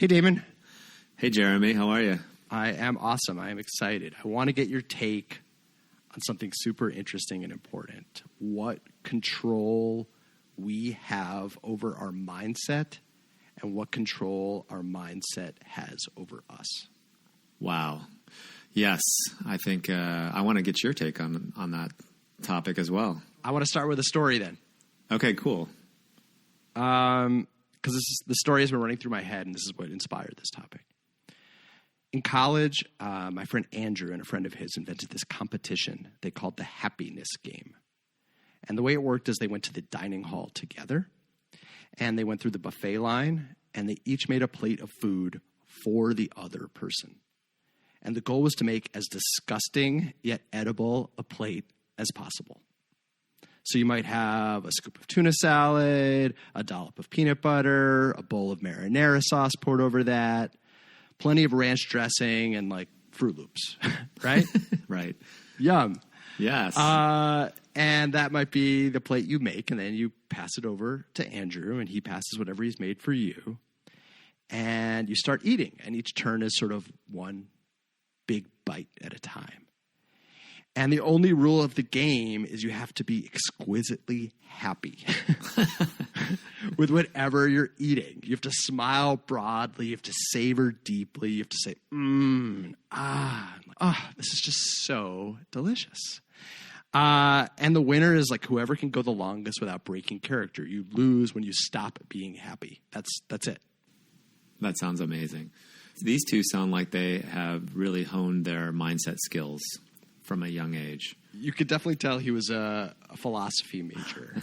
Hey, Damon. Hey, Jeremy. How are you? I am awesome. I am excited. I want to get your take on something super interesting and important. What control we have over our mindset and what control our mindset has over us. Wow. Yes, I think I want to get your take on that topic as well. I want to start with a story then. Okay, cool. Because the story has been running through my head, and this is what inspired this topic. In college, my friend Andrew and a friend of his invented this competition they called the happiness game. And the way it worked is they went to the dining hall together, and they went through the buffet line, and they each made a plate of food for the other person. And the goal was to make as disgusting yet edible a plate as possible. So you might have a scoop of tuna salad, a dollop of peanut butter, a bowl of marinara sauce poured over that, plenty of ranch dressing, and like Fruit Loops, right? Right. Yum. Yes. And that might be the plate you make, and then you pass it over to Andrew, and he passes whatever he's made for you. And you start eating, and each turn is sort of one big bite at a time. And the only rule of the game is you have to be exquisitely happy with whatever you're eating. You have to smile broadly. You have to savor deeply. You have to say, this is just so delicious. And the winner is like whoever can go the longest without breaking character. You lose when you stop being happy. That's it. That sounds amazing. These two sound like they have really honed their mindset skills from a young age. You could definitely tell he was a philosophy major.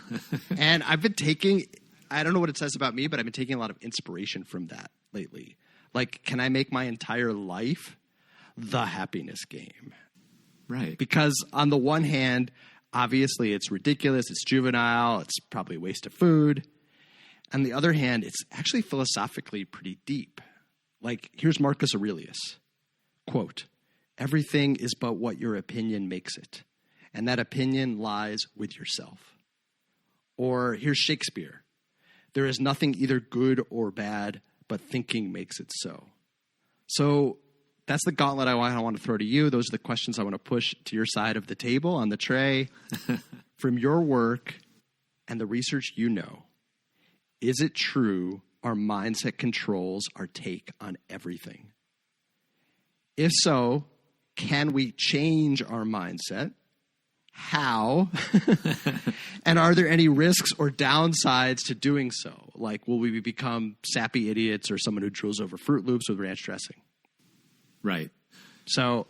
And I've been taking, I don't know what it says about me, but I've been taking a lot of inspiration from that lately. Like, can I make my entire life the happiness game? Right. Because on the one hand, obviously it's ridiculous, it's juvenile, it's probably a waste of food. On the other hand, it's actually philosophically pretty deep. Like, here's Marcus Aurelius, quote, "Everything is but what your opinion makes it, and that opinion lies with yourself." Or here's Shakespeare, "There is nothing either good or bad, but thinking makes it so." So that's the gauntlet I want to throw to you. Those are the questions I want to push to your side of the table on the tray. From your work and the research you know, is it true our mindset controls our take on everything? If so, can we change our mindset? How? And are there any risks or downsides to doing so? Like, will we become sappy idiots or someone who drools over Fruit Loops with ranch dressing? Right. So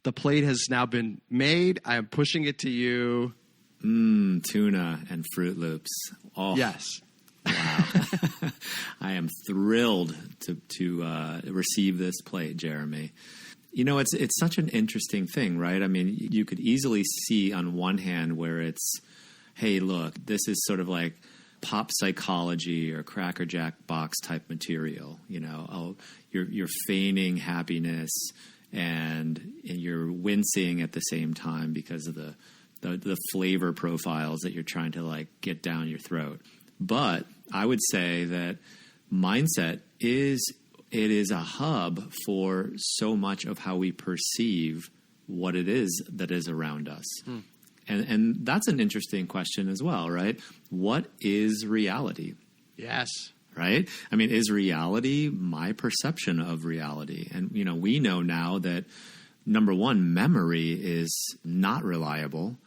the plate has now been made. I am pushing it to you. Tuna and Fruit Loops. Oh. Yes. Wow. I am thrilled to receive this plate, Jeremy. You know, it's such an interesting thing, right? I mean, you could easily see on one hand where it's, hey, look, this is sort of like pop psychology or Cracker Jack box type material. You know, oh, you're feigning happiness and you're wincing at the same time because of the flavor profiles that you're trying to like get down your throat. But I would say that mindset is a hub for so much of how we perceive what it is that is around us. And that's an interesting question as well, right? What is reality? Yes. Right? I mean, is reality my perception of reality? And, you know, we know now that, number one, memory is not reliable.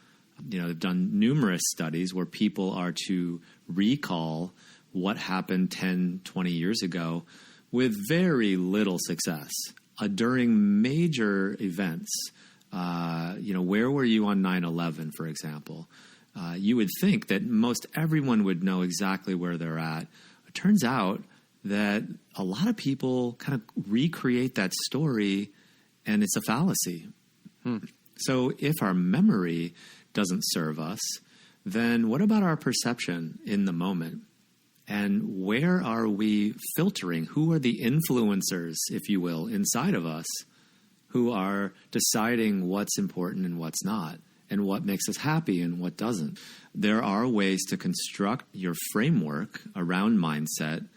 You know, they've done numerous studies where people are to recall what happened 10, 20 years ago with very little success during major events. You know, where were you on 9/11, for example? You would think that most everyone would know exactly where they're at. It turns out that a lot of people kind of recreate that story, and it's a fallacy. So if our memory doesn't serve us, then what about our perception in the moment? And where are we filtering? Who are the influencers, if you will, inside of us who are deciding what's important and what's not, and what makes us happy and what doesn't? There are ways to construct your framework around mindset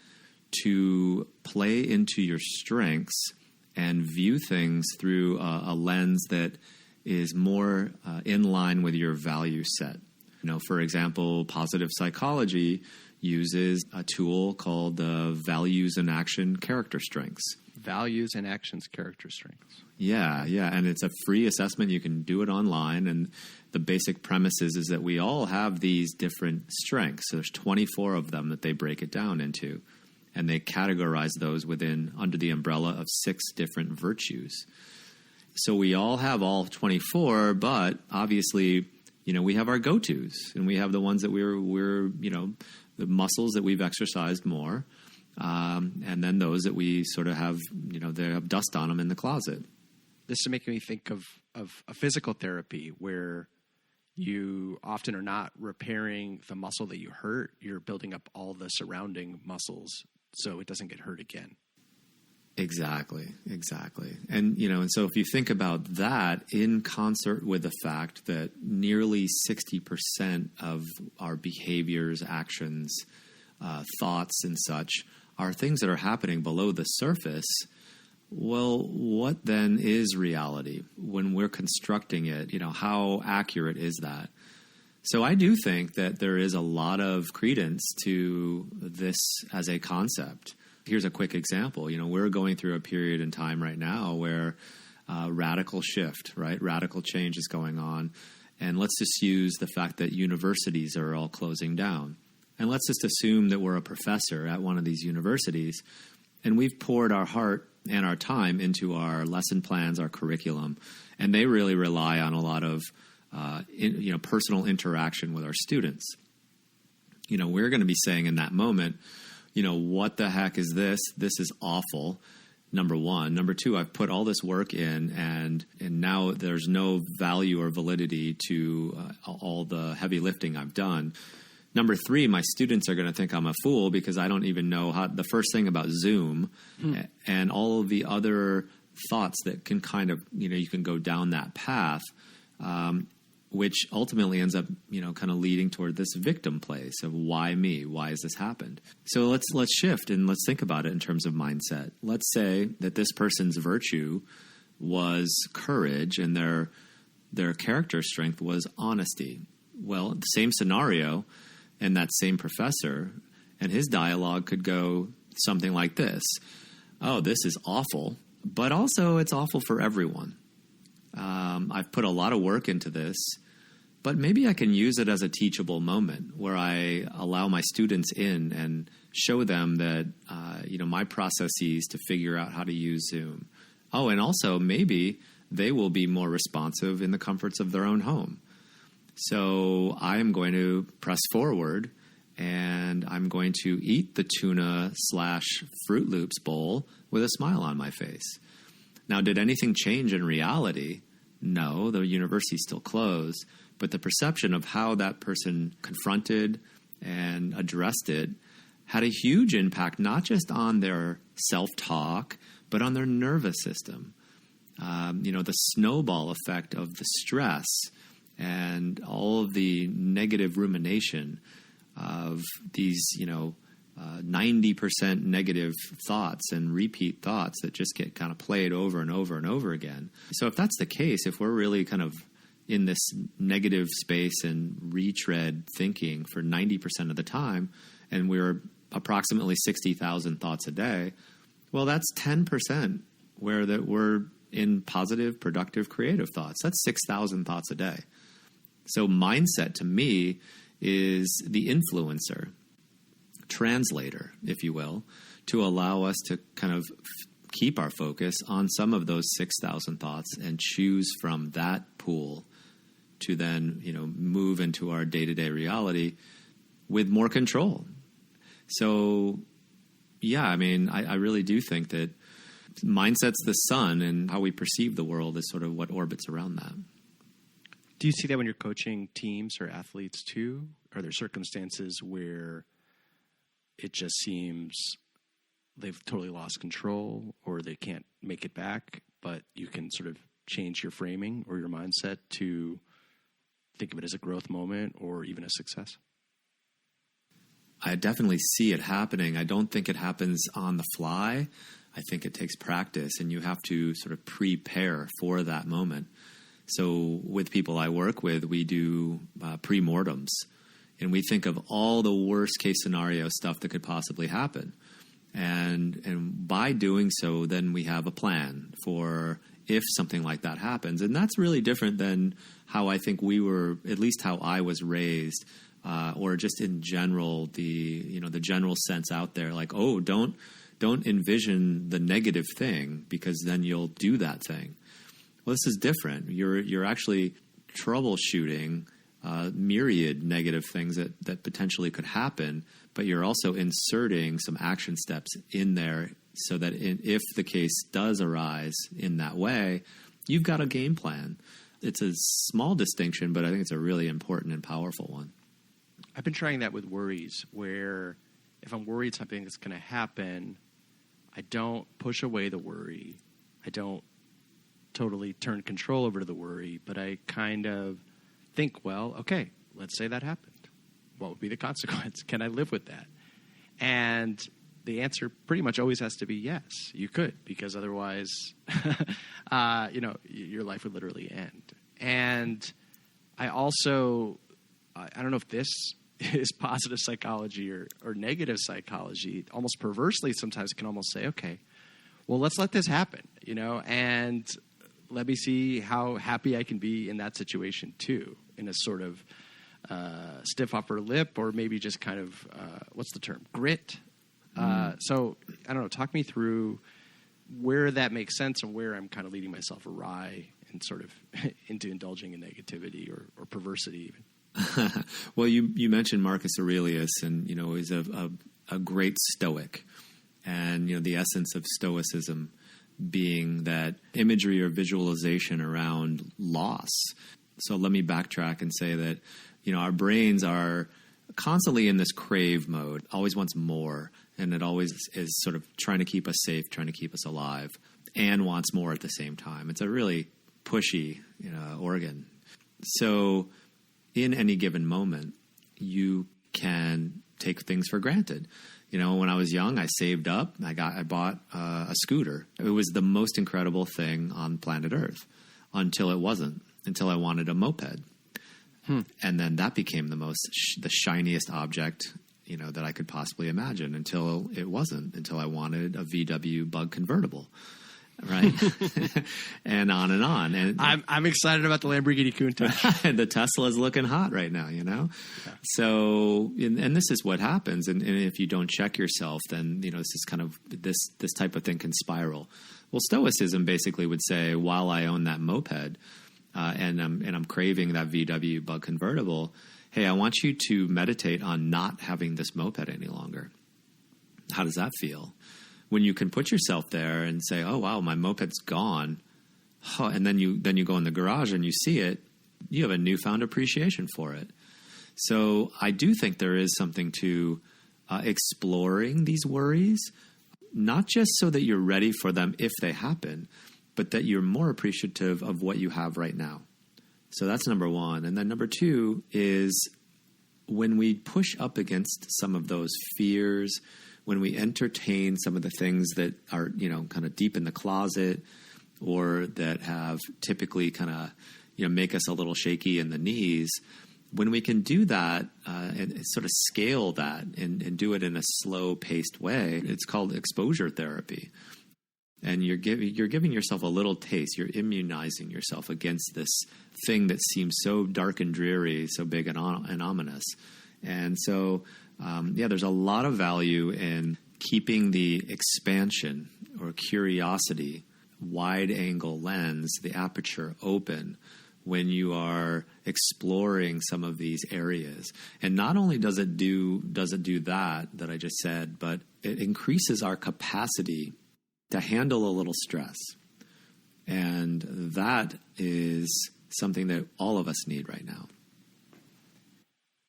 to play into your strengths and view things through a lens that is more in line with your value set. For example, positive psychology uses a tool called the values and action character strengths. Values and actions character strengths. Yeah. And it's a free assessment. You can do it online. And the basic premise is that we all have these different strengths. So there's 24 of them that they break it down into. And they categorize those under the umbrella of 6 different virtues. So we all have all 24, but obviously, we have our go-tos, and we have the ones that we're the muscles that we've exercised more, and then those that we sort of have, they have dust on them in the closet. This is making me think of a physical therapy where you often are not repairing the muscle that you hurt. You're building up all the surrounding muscles so it doesn't get hurt again. Exactly. And, and so if you think about that in concert with the fact that nearly 60% of our behaviors, actions, thoughts and such are things that are happening below the surface, well, what then is reality when we're constructing it? How accurate is that? So I do think that there is a lot of credence to this as a concept. Here's a quick example. We're going through a period in time right now where radical shift, right? Radical change is going on. And let's just use the fact that universities are all closing down. And let's just assume that we're a professor at one of these universities, and we've poured our heart and our time into our lesson plans, our curriculum, and they really rely on a lot of personal interaction with our students. We're going to be saying in that moment, what the heck is this? This is awful. Number one. Number two, I've put all this work in, and now there's no value or validity to all the heavy lifting I've done. Number three, my students are going to think I'm a fool because I don't even know the first thing about Zoom and all of the other thoughts that can kind of, you can go down that path, which ultimately ends up, kind of leading toward this victim place of why me? Why has this happened? So let's shift and let's think about it in terms of mindset. Let's say that this person's virtue was courage and their character strength was honesty. Well, the same scenario and that same professor and his dialogue could go something like this. Oh, this is awful, but also it's awful for everyone. I've put a lot of work into this, but maybe I can use it as a teachable moment where I allow my students in and show them that, my processes to figure out how to use Zoom. Oh, and also maybe they will be more responsive in the comforts of their own home. So I am going to press forward and I'm going to eat the tuna/Fruit Loops bowl with a smile on my face. Now, did anything change in reality? No, the university's still closed, but the perception of how that person confronted and addressed it had a huge impact, not just on their self-talk, but on their nervous system. The snowball effect of the stress and all of the negative rumination of these, 90% negative thoughts and repeat thoughts that just get kind of played over and over and over again. So if that's the case, if we're really kind of in this negative space and retread thinking for 90% of the time, and we're approximately 60,000 thoughts a day, well, that's 10% where we're in positive, productive, creative thoughts. That's 6,000 thoughts a day. So mindset to me is the influencer, translator, if you will, to allow us to kind of keep our focus on some of those 6,000 thoughts and choose from that pool to then, move into our day-to-day reality with more control. So, yeah, I really do think that mindset's the sun, and how we perceive the world is sort of what orbits around that. Do you see that when you're coaching teams or athletes too? Are there circumstances where it just seems they've totally lost control or they can't make it back, but you can sort of change your framing or your mindset to think of it as a growth moment or even a success? I definitely see it happening. I don't think it happens on the fly. I think it takes practice, and you have to sort of prepare for that moment. So with people I work with, we do pre-mortems, and we think of all the worst case scenario stuff that could possibly happen. And by doing so, then we have a plan for if something like that happens. And that's really different than how I think we were, at least how I was raised, or just in general, the general sense out there, like, oh, don't envision the negative thing because then you'll do that thing. Well, this is different. You're actually troubleshooting myriad negative things that potentially could happen, but you're also inserting some action steps in there so that if the case does arise in that way, you've got a game plan. It's a small distinction, but I think it's a really important and powerful one. I've been trying that with worries, where if I'm worried something that's going to happen, I don't push away the worry. I don't totally turn control over to the worry, but I kind of think, well, okay, let's say that happened. What would be the consequence? Can I live with that? And the answer pretty much always has to be yes, you could, because otherwise, your life would literally end. And I also, I don't know if this is positive psychology or negative psychology, almost perversely sometimes can almost say, okay, well, let's let this happen, and let me see how happy I can be in that situation too, in a sort of stiff upper lip, or maybe just kind of, what's the term? Grit. So I don't know, talk me through where that makes sense and where I'm kind of leading myself awry and sort of into indulging in negativity or perversity even. Well, you mentioned Marcus Aurelius, and he's a great Stoic, and the essence of Stoicism being that imagery or visualization around loss. So let me backtrack and say that our brains are constantly in this crave mode, always wants more, and it always is sort of trying to keep us safe, trying to keep us alive, and wants more at the same time. It's a really pushy organ. So in any given moment, you can take things for granted. When I was young, I saved up. I bought a scooter. It was the most incredible thing on planet Earth until it wasn't. Until I wanted a moped, and then that became the shiniest object that I could possibly imagine. Until it wasn't. Until I wanted a VW Bug convertible. Right. And on and on. And I'm excited about the Lamborghini Countach. The Tesla's looking hot right now, Yeah. So, and this is what happens. And if you don't check yourself, then, this is kind of this type of thing can spiral. Well, Stoicism basically would say, while I own that moped, and I'm craving that VW Bug convertible, hey, I want you to meditate on not having this moped any longer. How does that feel? When you can put yourself there and say, oh, wow, my moped's gone, and then you go in the garage and you see it, you have a newfound appreciation for it. So I do think there is something to exploring these worries, not just so that you're ready for them if they happen, but that you're more appreciative of what you have right now. So that's number one. And then number two is when we push up against some of those fears, when we entertain some of the things that are, kind of deep in the closet, or that have typically kind of, make us a little shaky in the knees, when we can do that and sort of scale that and do it in a slow paced way, it's called exposure therapy. And you're giving yourself a little taste. You're immunizing yourself against this thing that seems so dark and dreary, so big and ominous. And so, there's a lot of value in keeping the expansion or curiosity, wide angle lens, the aperture open when you are exploring some of these areas. And not only does it do that I just said, but it increases our capacity to handle a little stress. And that is something that all of us need right now.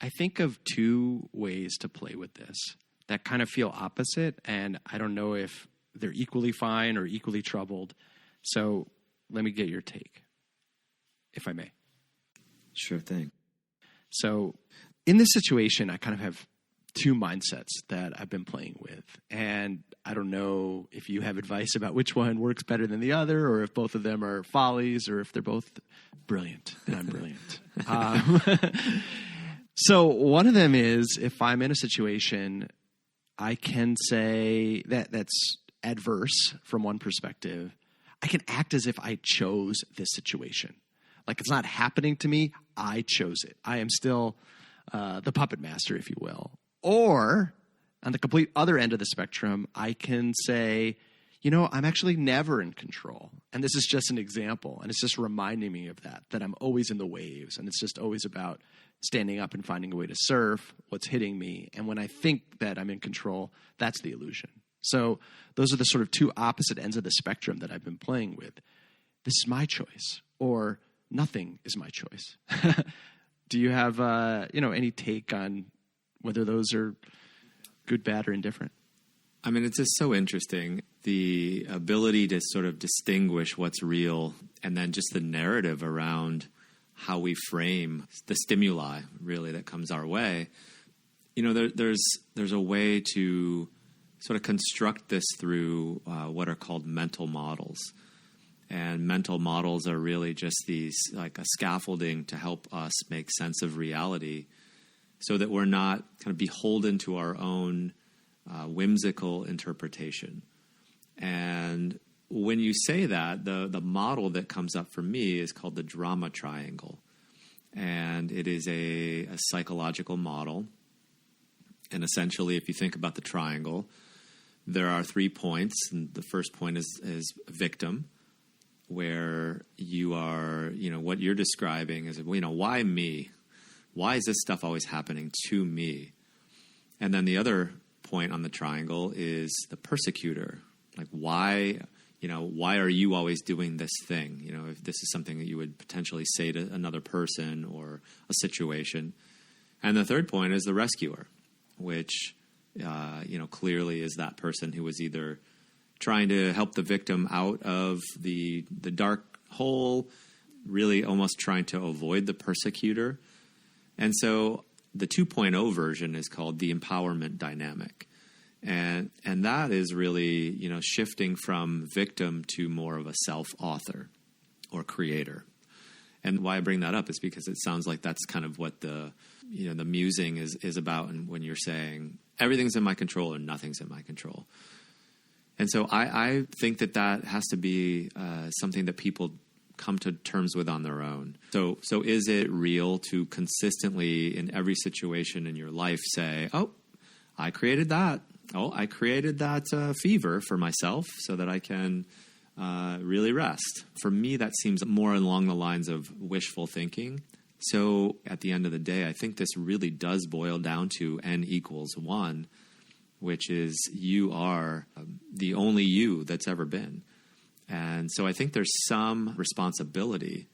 I think of two ways to play with this that kind of feel opposite, and I don't know if they're equally fine or equally troubled. So let me get your take, if I may. Sure thing. So in this situation, I kind of have two mindsets that I've been playing with. And I don't know if you have advice about which one works better than the other, or if both of them are follies, or if they're both brilliant and I'm brilliant. So one of them is, if I'm in a situation, I can say that's adverse from one perspective. I can act as if I chose this situation. Like, it's not happening to me. I chose it. I am still the puppet master, if you will. Or on the complete other end of the spectrum, I can say, I'm actually never in control. And this is just an example. And it's just reminding me of that I'm always in the waves. And it's just always about standing up and finding a way to surf what's hitting me. And when I think that I'm in control, that's the illusion. So those are the sort of two opposite ends of the spectrum that I've been playing with. This is my choice, or nothing is my choice. Do you have, any take on whether those are good, bad, or indifferent? I mean, it's just so interesting, the ability to sort of distinguish what's real, and then just the narrative around how we frame the stimuli, really, that comes our way. There's a way to sort of construct this through what are called mental models. And mental models are really just these, like a scaffolding to help us make sense of reality, so that we're not kind of beholden to our own whimsical interpretation. And when you say that, the model that comes up for me is called the drama triangle. And it is a psychological model. And essentially, if you think about the triangle, there are 3 points. And the first point is victim, where you are, what you're describing is, why me? Why is this stuff always happening to me? And then the other point on the triangle is the persecutor. Like, why are you always doing this thing? If this is something that you would potentially say to another person or a situation. And the third point is the rescuer, which, clearly is that person who was either trying to help the victim out of the dark hole, really almost trying to avoid the persecutor. And so the 2.0 version is called the empowerment dynamic. And that is really, shifting from victim to more of a self-author or creator. And why I bring that up is because it sounds like that's kind of what the musing is about. And when you're saying everything's in my control or nothing's in my control. And so I think that has to be something that people come to terms with on their own. So is it real to consistently in every situation in your life say, oh, I created that. Oh, I created that fever for myself so that I can really rest. For me, that seems more along the lines of wishful thinking. So at the end of the day, I think this really does boil down to N equals 1, which is you are the only you that's ever been. And so I think there's some responsibility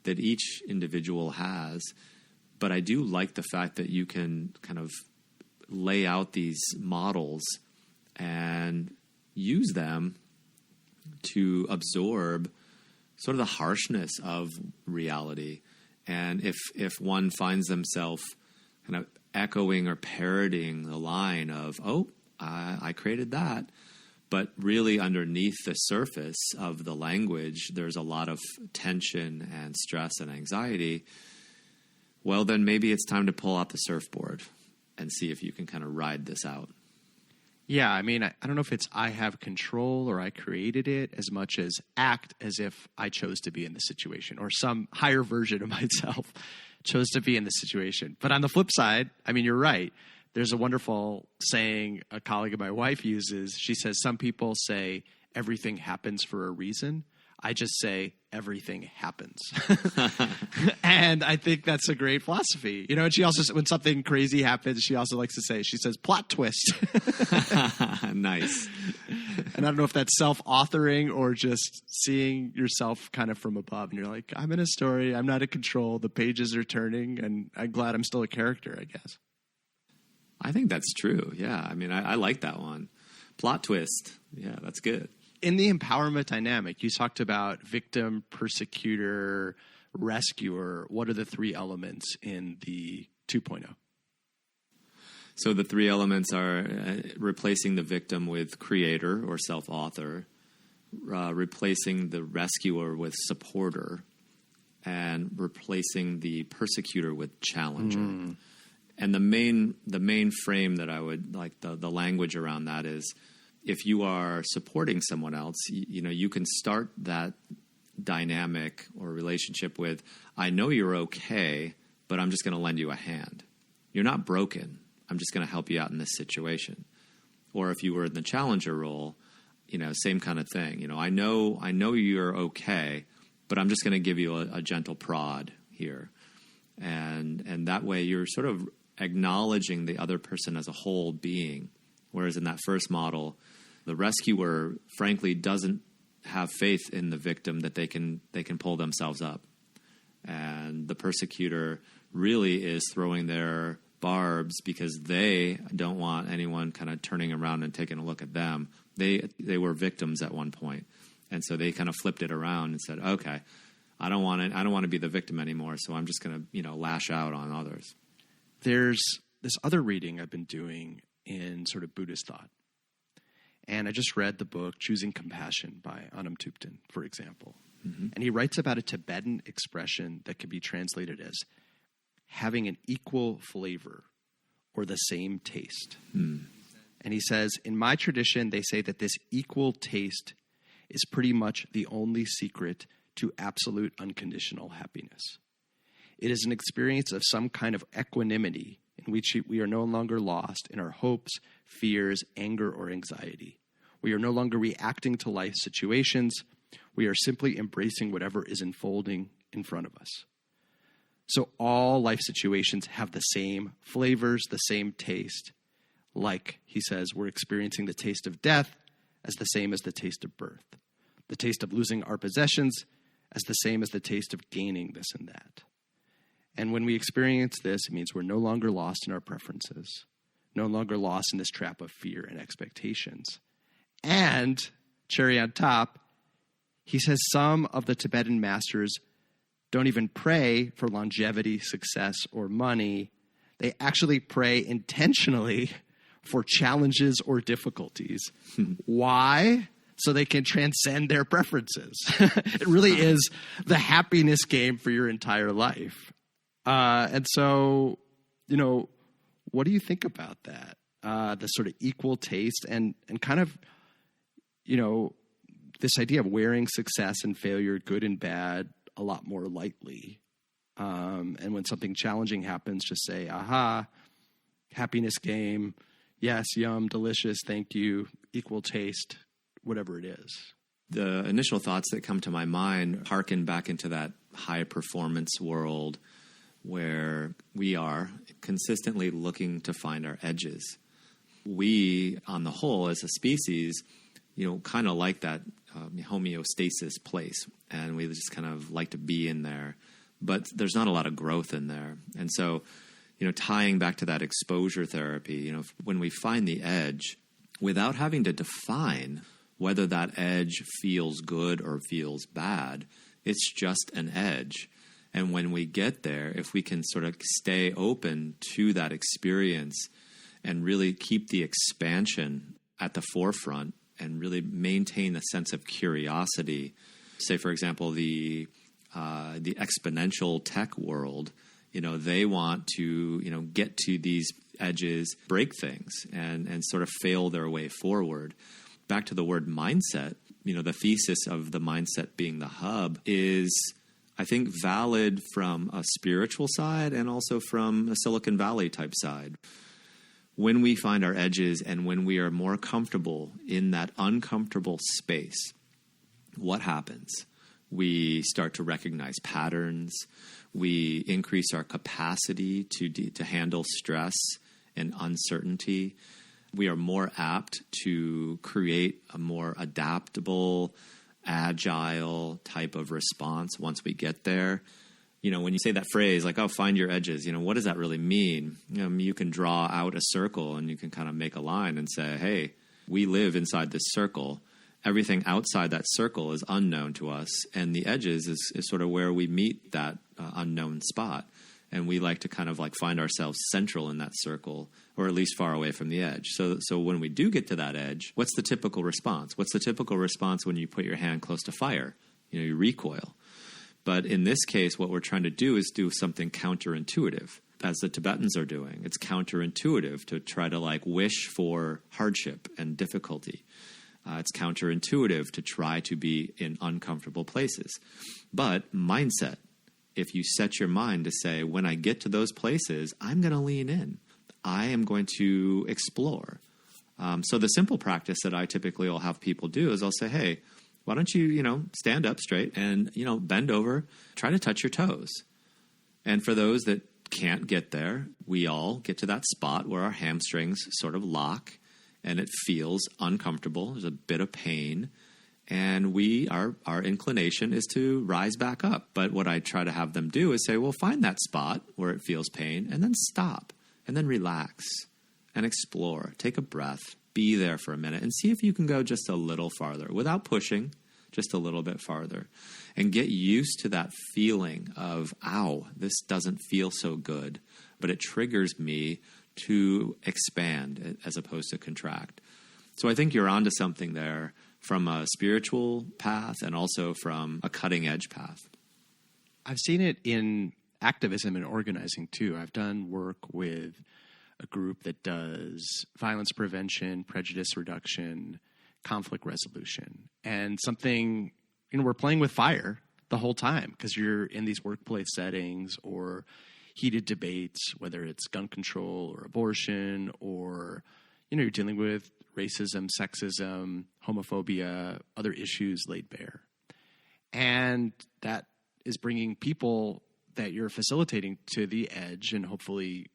that each individual has. But I do like the fact that you can kind of lay out these models and use them to absorb sort of the harshness of reality. And if one finds themselves kind of echoing or parroting the line of, oh, I created that, but really underneath the surface of the language, there's a lot of tension and stress and anxiety, well, then maybe it's time to pull out the surfboard and see if you can kind of ride this out. Yeah, I mean, I don't know if it's I have control or I created it as much as act as if I chose to be in the situation or some higher version of myself chose to be in the situation. But on the flip side, I mean, you're right. There's a wonderful saying a colleague of my wife uses. She says, some people say everything happens for a reason. I just say everything happens. And I think that's a great philosophy. And she also, when something crazy happens, she also likes to say, she says, plot twist. Nice. And I don't know if that's self-authoring or just seeing yourself kind of from above. And you're like, I'm in a story. I'm not in control. The pages are turning. And I'm glad I'm still a character, I guess. I think that's true. Yeah. I mean, I like that one. Plot twist. Yeah, that's good. In the empowerment dynamic, you talked about victim, persecutor, rescuer. What are the 3 elements in the 2.0? So the three elements are replacing the victim with creator or self-author, replacing the rescuer with supporter, and replacing the persecutor with challenger. And the main frame that I would like, the language around that is, if you are supporting someone else, you can start that dynamic or relationship with, I know you're okay, but I'm just going to lend you a hand. You're not broken. I'm just going to help you out in this situation. Or if you were in the challenger role, same kind of thing. I know you're okay, but I'm just going to give you a gentle prod here. And that way you're sort of acknowledging the other person as a whole being. Whereas in that first model, the rescuer, frankly, doesn't have faith in the victim that they can pull themselves up. And the persecutor really is throwing their barbs because they don't want anyone kind of turning around and taking a look at them. They were victims at one point. And so they kind of flipped it around and said, okay, I don't want to be the victim anymore, so I'm just going to, lash out on others. There's this other reading I've been doing in sort of Buddhist thought. And I just read the book Choosing Compassion by Adaptability, for example. Mm-hmm. And he writes about a Tibetan expression that could be translated as having an equal flavor or the same taste. And he says, in my tradition, they say that this equal taste is pretty much the only secret to absolute unconditional happiness. It is an experience of some kind of equanimity in which we are no longer lost in our hopes, fears, anger, or anxiety. We are no longer reacting to life situations. We are simply embracing whatever is unfolding in front of us. So all life situations have the same flavors, the same taste. Like, he says, we're experiencing the taste of death as the same as the taste of birth. The taste of losing our possessions as the same as the taste of gaining this and that. And when we experience this, it means we're no longer lost in our preferences, no longer lost in this trap of fear and expectations. And, cherry on top, he says some of the Tibetan masters don't even pray for longevity, success, or money. They actually pray intentionally for challenges or difficulties. Why? So they can transcend their preferences. It really is the happiness game for your entire life. And so, what do you think about that? The sort of equal taste and kind of, this idea of wearing success and failure, good and bad, a lot more lightly. And when something challenging happens, just say, aha, happiness game. Yes, yum, delicious, thank you, equal taste, whatever it is. The initial thoughts that come to my mind harken back into that high performance world where we are consistently looking to find our edges. We, on the whole, as a species, kind of like that homeostasis place, and we just kind of like to be in there, but there's not a lot of growth in there. And so, tying back to that exposure therapy, when we find the edge, without having to define whether that edge feels good or feels bad, it's just an edge. And when we get there, if we can sort of stay open to that experience and really keep the expansion at the forefront and really maintain a sense of curiosity, say, for example, the exponential tech world, they want to, get to these edges, break things, and sort of fail their way forward. Back to the word mindset, the thesis of the mindset being the hub is, I think, valid from a spiritual side and also from a Silicon Valley type side. When we find our edges and when we are more comfortable in that uncomfortable space, what happens? We start to recognize patterns. We increase our capacity to handle stress and uncertainty. We are more apt to create a more adaptable, agile type of response once we get there. When you say that phrase, like, find your edges, what does that really mean? You can draw out a circle and you can kind of make a line and say, hey, we live inside this circle. Everything outside that circle is unknown to us. And the edges is sort of where we meet that unknown spot. And we like to kind of like find ourselves central in that circle, or at least far away from the edge. So when we do get to that edge, what's the typical response? What's the typical response when you put your hand close to fire? You recoil. But in this case, what we're trying to do is do something counterintuitive, as the Tibetans are doing. It's counterintuitive to try to like wish for hardship and difficulty. It's counterintuitive to try to be in uncomfortable places. But mindset. If you set your mind to say, when I get to those places, I'm going to lean in. I am going to explore. So the simple practice that I typically will have people do is I'll say, hey, why don't you, stand up straight and, bend over, try to touch your toes. And for those that can't get there, we all get to that spot where our hamstrings sort of lock and it feels uncomfortable. There's a bit of pain. And our inclination is to rise back up. But what I try to have them do is say, well, find that spot where it feels pain and then stop and then relax and explore. Take a breath, be there for a minute and see if you can go just a little farther without pushing, just a little bit farther, and get used to that feeling of, ow, this doesn't feel so good, but it triggers me to expand as opposed to contract. So I think you're onto something there, from a spiritual path and also from a cutting edge path. I've seen it in activism and organizing too. I've done work with a group that does violence prevention, prejudice reduction, conflict resolution, and something, we're playing with fire the whole time because you're in these workplace settings or heated debates, whether it's gun control or abortion or, you're dealing with racism, sexism, homophobia, other issues laid bare. And that is bringing people that you're facilitating to the edge and hopefully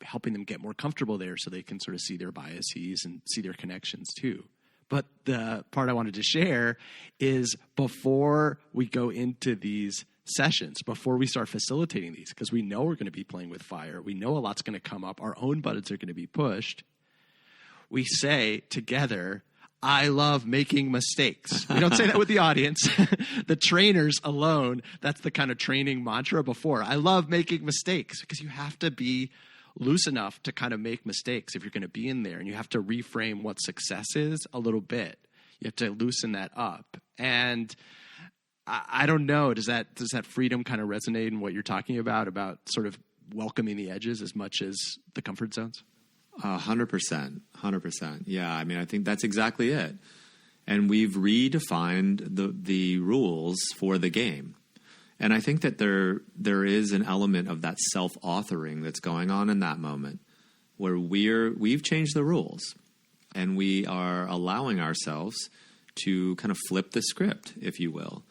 helping them get more comfortable there so they can sort of see their biases and see their connections too. But the part I wanted to share is before we go into these sessions, before we start facilitating these, because we know we're going to be playing with fire, we know a lot's going to come up, our own buttons are going to be pushed, we say together, I love making mistakes. We don't say that with the audience. The trainers alone, that's the kind of training mantra before. I love making mistakes because you have to be loose enough to kind of make mistakes if you're going to be in there, and you have to reframe what success is a little bit. You have to loosen that up. And I don't know, does that freedom kind of resonate in what you're talking about sort of welcoming the edges as much as the comfort zones? 100%. Yeah, I mean, I think that's exactly it. And we've redefined the rules for the game. And I think that there is an element of that self-authoring that's going on in that moment where we've changed the rules and we are allowing ourselves to kind of flip the script, if you will.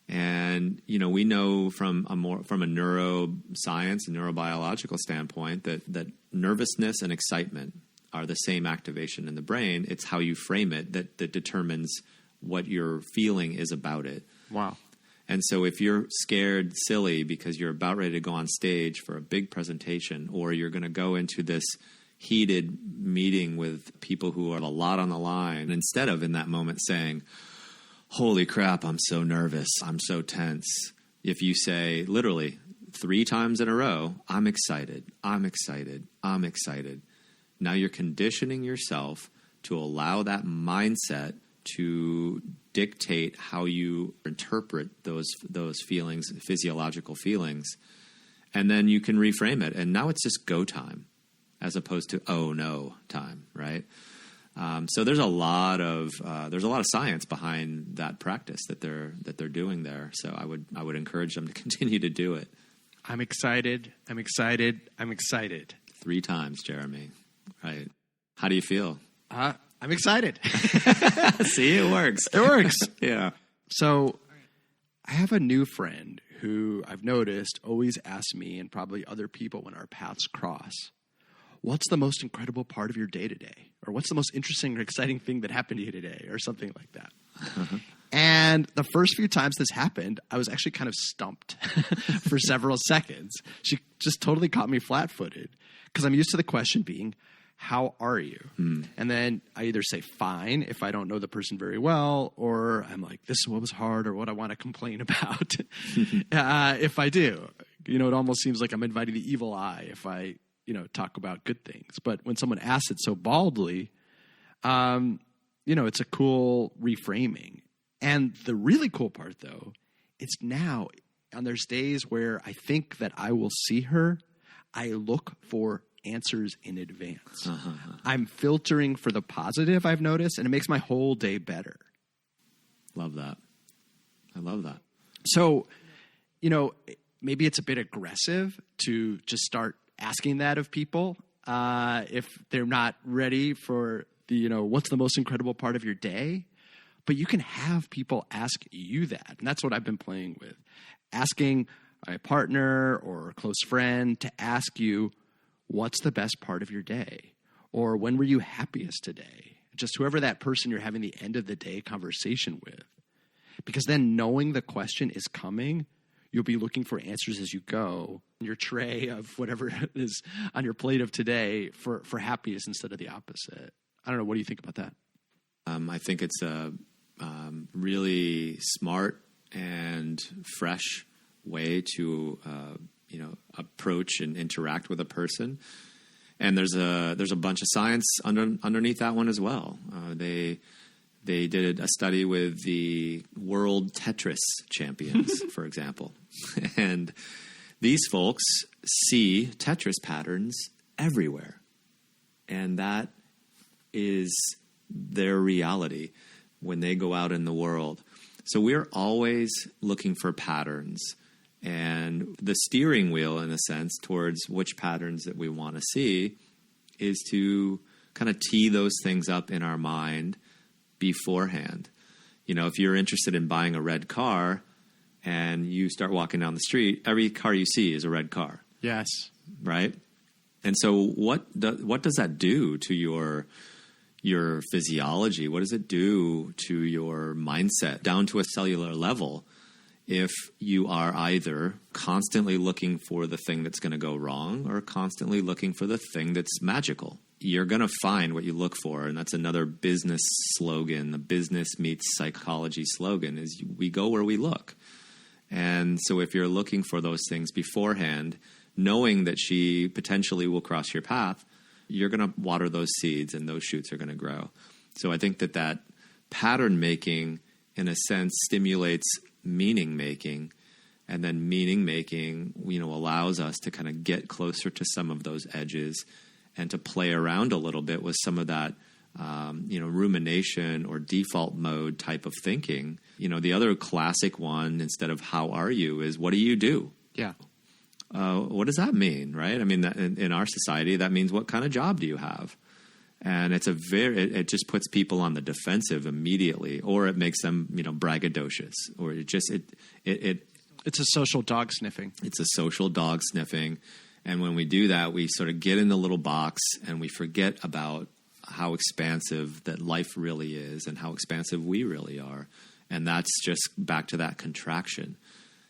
And, we know from a neuroscience and neurobiological standpoint that nervousness and excitement are the same activation in the brain. It's how you frame it that determines what your feeling is about it. Wow. And so if you're scared silly because you're about ready to go on stage for a big presentation, or you're going to go into this heated meeting with people who have a lot on the line, instead of in that moment saying, holy crap, I'm so nervous, I'm so tense. If you say literally 3 times in a row, I'm excited, I'm excited, I'm excited. Now you're conditioning yourself to allow that mindset to dictate how you interpret those feelings, physiological feelings. And then you can reframe it. And now it's just go time as opposed to, oh no time, right? So there's a lot of science behind that practice that they're doing there. So I would encourage them to continue to do it. I'm excited. 3 times, Jeremy. Right? How do you feel? I'm excited. See, it works. It works. Yeah. So I have a new friend who I've noticed always asks me, and probably other people when our paths cross, what's the most incredible part of your day today? Or what's the most interesting or exciting thing that happened to you today? Or something like that. And the first few times this happened, I was actually kind of stumped for several seconds. She just totally caught me flat-footed because I'm used to the question being, how are you? And then I either say fine if I don't know the person very well, or I'm like, this is what was hard or what I want to complain about if I do. It almost seems like I'm inviting the evil eye if I, talk about good things. But when someone asks it so baldly, it's a cool reframing. And the really cool part, though, it's now, and there's days where I think that I will see her, I look for answers in advance. I'm filtering for the positive, I've noticed, and it makes my whole day better. Love that. I love that. So, maybe it's a bit aggressive to just start asking that of people if they're not ready for what's the most incredible part of your day? But you can have people ask you that. And that's what I've been playing with. Asking a partner or a close friend to ask you, what's the best part of your day? Or when were you happiest today? Just whoever that person you're having the end of the day conversation with. Because then knowing the question is coming, you'll be looking for answers as you go. Your tray of whatever is on your plate of today for happiest instead of the opposite. I don't know. What do you think about that? I think it's a really smart and fresh way to approach and interact with a person. And there's a bunch of science underneath that one as well. They did a study with the world Tetris champions, for example. And these folks see Tetris patterns everywhere. And that is their reality when they go out in the world. So we're always looking for patterns. And the steering wheel, in a sense, towards which patterns that we want to see is to kind of tee those things up in our mind beforehand. If you're interested in buying a red car and you start walking down the street, every car you see is a red car. Yes. Right? And so what does that do to your physiology? What does it do to your mindset down to a cellular level if you are either constantly looking for the thing that's going to go wrong or constantly looking for the thing that's magical? You're going to find what you look for. And that's another business slogan. The business meets psychology slogan is we go where we look. And so if you're looking for those things beforehand, knowing that she potentially will cross your path, you're going to water those seeds and those shoots are going to grow. So I think that pattern making, in a sense, stimulates meaning making. And then meaning making, allows us to kind of get closer to some of those edges and to play around a little bit with some of that, rumination or default mode type of thinking. The other classic one, instead of how are you, is what do you do? Yeah. What does that mean, right? I mean, in our society, that means what kind of job do you have? And it just puts people on the defensive immediately, or it makes them, braggadocious, or it's a social dog sniffing. It's a social dog sniffing. And when we do that, we sort of get in the little box and we forget about how expansive that life really is and how expansive we really are. And that's just back to that contraction.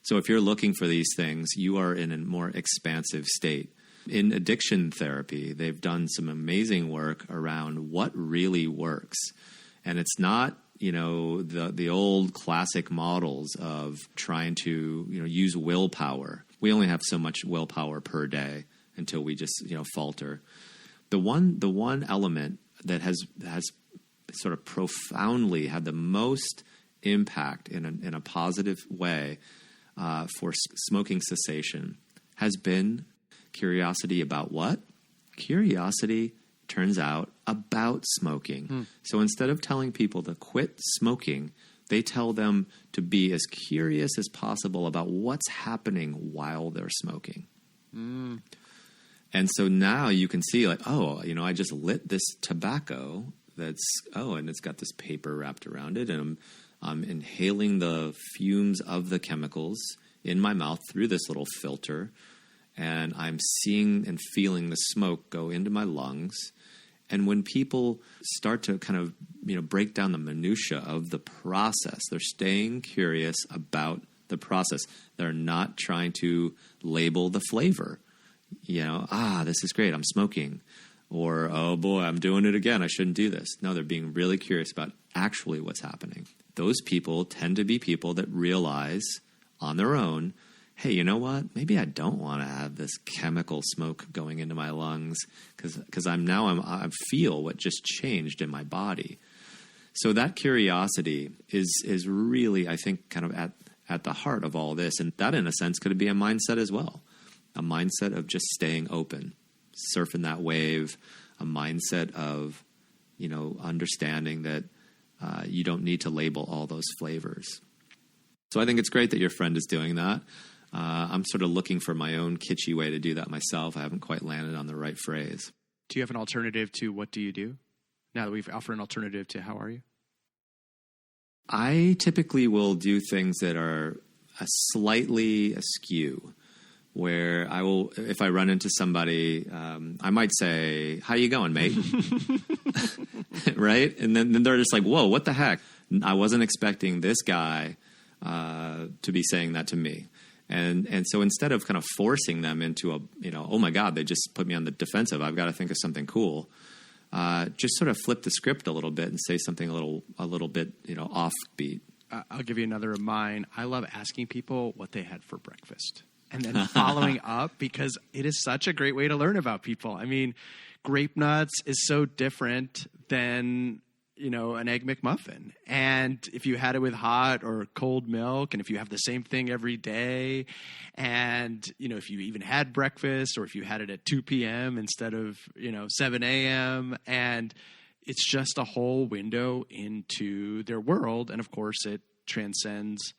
So if you're looking for these things, you are in a more expansive state. In addiction therapy, they've done some amazing work around what really works. And it's not, the old classic models of trying to, use willpower. We only have so much willpower per day until we just, falter. The one element that has sort of profoundly had the most impact in a positive way for smoking cessation has been curiosity about what? Curiosity, turns out, about smoking. So instead of telling people to quit smoking, they tell them to be as curious as possible about what's happening while they're smoking. And so now you can see I just lit this tobacco and it's got this paper wrapped around it, and I'm inhaling the fumes of the chemicals in my mouth through this little filter, and I'm seeing and feeling the smoke go into my lungs. And when people start to kind of, break down the minutia of the process, they're staying curious about the process. They're not trying to label the flavor. This is great, I'm smoking. Or, oh boy, I'm doing it again, I shouldn't do this. No, they're being really curious about actually what's happening. Those people tend to be people that realize on their own, hey, you know what? Maybe I don't want to have this chemical smoke going into my lungs because I feel what just changed in my body. So that curiosity is really, I think, kind of at the heart of all this. And that, in a sense, could be a mindset as well. A mindset of just staying open, surfing that wave, a mindset of, understanding that you don't need to label all those flavors. So I think it's great that your friend is doing that. I'm sort of looking for my own kitschy way to do that myself. I haven't quite landed on the right phrase. Do you have an alternative to what do you do? Now that we've offered an alternative to how are you? I typically will do things that are slightly askew, where I will, if I run into somebody, I might say, "How you going, mate?" Right? And then they're just like, "Whoa, what the heck?" I wasn't expecting this guy to be saying that to me. And so instead of kind of forcing them into oh my God, they just put me on the defensive, I've got to think of something cool. Just sort of flip the script a little bit and say something a little bit, offbeat. I'll give you another of mine. I love asking people what they had for breakfast and then following up, because it is such a great way to learn about people. I mean, grape nuts is so different than, an Egg McMuffin. And if you had it with hot or cold milk, and if you have the same thing every day, and, if you even had breakfast, or if you had it at 2 p.m. instead of, 7 a.m., and it's just a whole window into their world. And of course it transcends,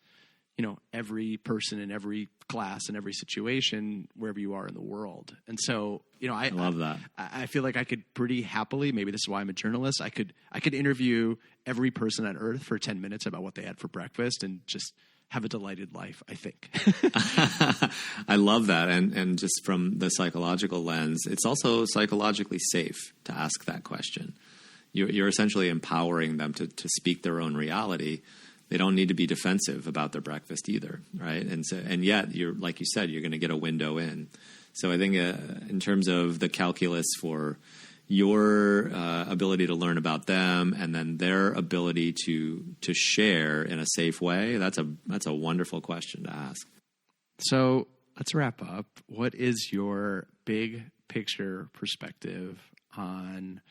every person in every class and every situation wherever you are in the world. And so, I love that. I feel like I could pretty happily, maybe this is why I'm a journalist, I could interview every person on earth for 10 minutes about what they had for breakfast and just have a delighted life, I think. I love that. And just from the psychological lens, it's also psychologically safe to ask that question. You're essentially empowering them to speak their own reality. They don't need to be defensive about their breakfast either, right? And yet, like you said, you're going to get a window in. So I think in terms of the calculus for your ability to learn about them, and then their ability to share in a safe way, that's a wonderful question to ask. So let's wrap up. What is your big picture perspective on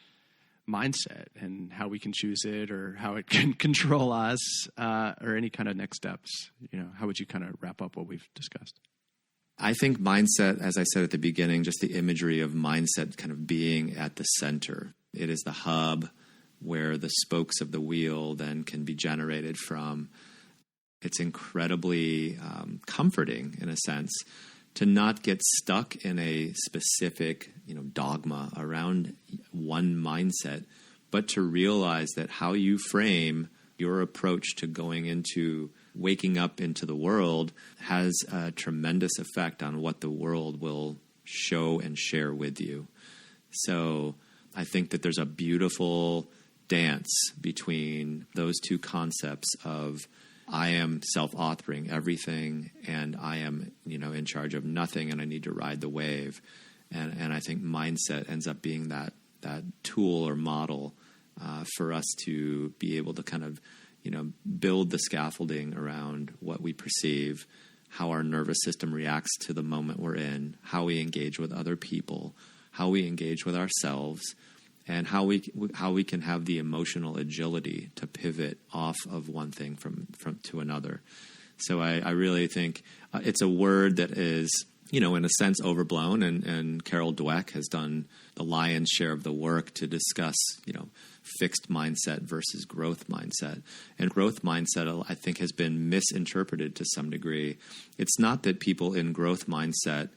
mindset and how we can choose it, or how it can control us, or any kind of next steps? How would you kind of wrap up what we've discussed? I think mindset, as I said at the beginning, just the imagery of mindset kind of being at the center. It is the hub where the spokes of the wheel then can be generated from. It's incredibly comforting, in a sense, to not get stuck in a specific, dogma around one mindset, but to realize that how you frame your approach to going into waking up into the world has a tremendous effect on what the world will show and share with you. So I think that there's a beautiful dance between those two concepts of I am self-authoring everything, and I am, in charge of nothing, and I need to ride the wave. And I think mindset ends up being that tool or model for us to be able to kind of, build the scaffolding around what we perceive, how our nervous system reacts to the moment we're in, how we engage with other people, how we engage with ourselves, and how we can have the emotional agility to pivot off of one thing from to another. So I really think it's a word that is, in a sense, overblown, and Carol Dweck has done the lion's share of the work to discuss, fixed mindset versus growth mindset. And growth mindset, I think, has been misinterpreted to some degree. It's not that people in growth mindset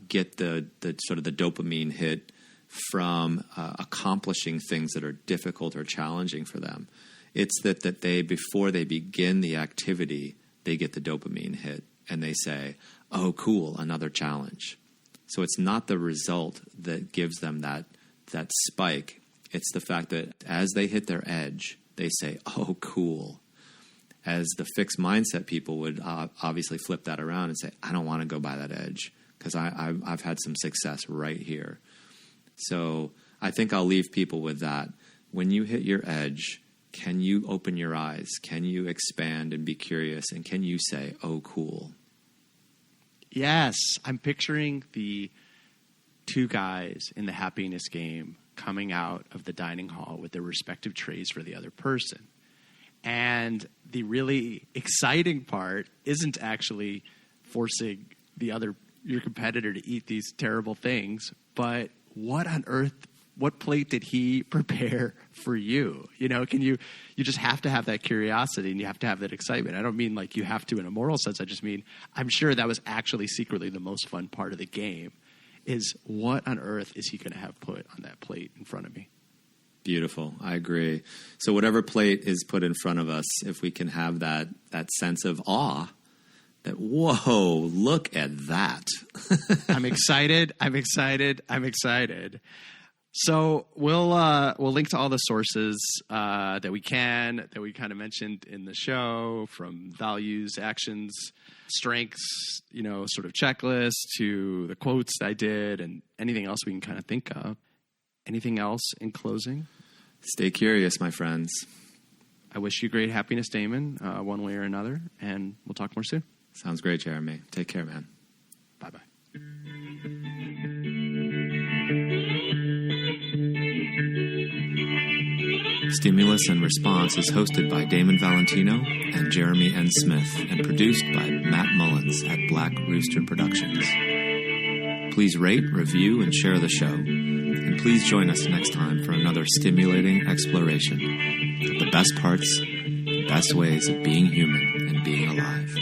get the sort of the dopamine hit from accomplishing things that are difficult or challenging for them. It's that they, before they begin the activity, they get the dopamine hit and they say, oh, cool, another challenge. So it's not the result that gives them that spike. It's the fact that as they hit their edge, they say, oh, cool. As the fixed mindset people would obviously flip that around and say, I don't want to go by that edge because I've had some success right here. So I think I'll leave people with that. When you hit your edge, can you open your eyes? Can you expand and be curious? And can you say, oh, cool? Yes, I'm picturing the two guys in the happiness game coming out of the dining hall with their respective trays for the other person. And the really exciting part isn't actually forcing your competitor to eat these terrible things, but what on earth, what plate did he prepare for you? You know, you just have to have that curiosity and you have to have that excitement. I don't mean like you have to in a moral sense. I just mean, I'm sure that was actually secretly the most fun part of the game, is what on earth is he going to have put on that plate in front of me? Beautiful. I agree. So whatever plate is put in front of us, if we can have that sense of awe, that, whoa, look at that. I'm excited. So we'll link to all the sources that we kind of mentioned in the show, from values, actions, strengths, sort of checklist, to the quotes I did, and anything else we can kind of think of. Anything else in closing? Stay curious, my friends. I wish you great happiness, Damon, one way or another, and we'll talk more soon. Sounds great, Jeremy. Take care, man. Bye-bye. Stimulus and Response is hosted by Damon Valentino and Jeremy N. Smith and produced by Matt Mullins at Black Rooster Productions. Please rate, review, and share the show. And please join us next time for another stimulating exploration of the best parts, the best ways of being human and being alive.